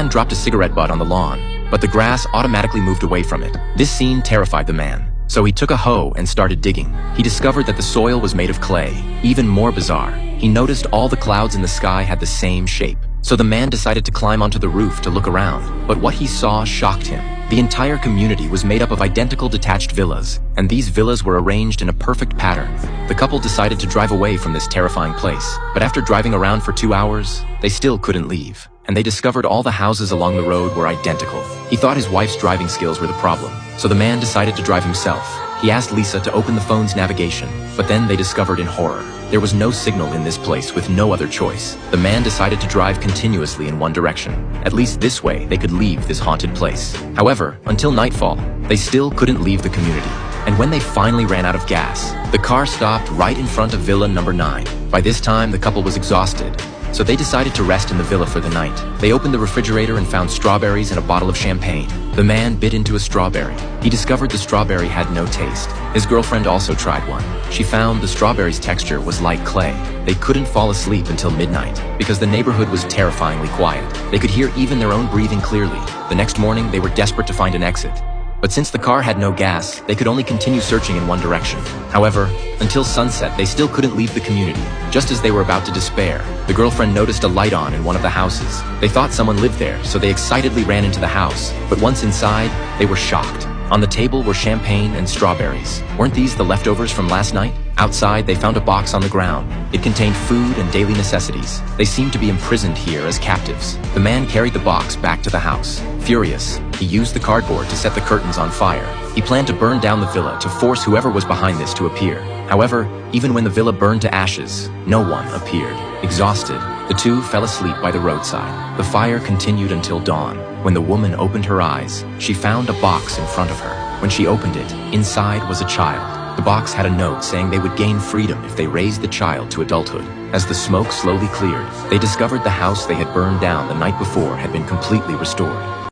man dropped a cigarette butt on the lawn, but the grass automatically moved away from it. This scene terrified the man, so he took a hoe and started digging. He discovered that the soil was made of clay. Even more bizarre, he noticed all the clouds in the sky had the same shape. So the man decided to climb onto the roof to look around, but what he saw shocked him. The entire community was made up of identical detached villas, and these villas were arranged in a perfect pattern. The couple decided to drive away from this terrifying place, but after driving around for 2 hours, they still couldn't leave, and they discovered all the houses along the road were identical. He thought his wife's driving skills were the problem, so the man decided to drive himself. He asked Lisa to open the phone's navigation, but then they discovered in horror, there was no signal in this place with no other choice. The man decided to drive continuously in one direction. At least this way, they could leave this haunted place. However, until nightfall, they still couldn't leave the community. And when they finally ran out of gas, the car stopped right in front of Villa number 9. By this time, the couple was exhausted, so they decided to rest in the villa for the night. They opened the refrigerator and found strawberries and a bottle of champagne. The man bit into a strawberry. He discovered the strawberry had no taste. His girlfriend also tried one. She found the strawberry's texture was like clay. They couldn't fall asleep until midnight because the neighborhood was terrifyingly quiet. They could hear even their own breathing clearly. The next morning, they were desperate to find an exit. But since the car had no gas, they could only continue searching in one direction. However, until sunset, they still couldn't leave the community. Just as they were about to despair, the girlfriend noticed a light on in one of the houses. They thought someone lived there, so they excitedly ran into the house. But once inside, they were shocked. On the table were champagne and strawberries. Weren't these the leftovers from last night? Outside, they found a box on the ground. It contained food and daily necessities. They seemed to be imprisoned here as captives. The man carried the box back to the house. Furious, he used the cardboard to set the curtains on fire. He planned to burn down the villa to force whoever was behind this to appear. However, even when the villa burned to ashes, no one appeared. Exhausted, the two fell asleep by the roadside. The fire continued until dawn. When the woman opened her eyes, she found a box in front of her. When she opened it, inside was a child. The box had a note saying they would gain freedom if they raised the child to adulthood. As the smoke slowly cleared, they discovered the house they had burned down the night before had been completely restored.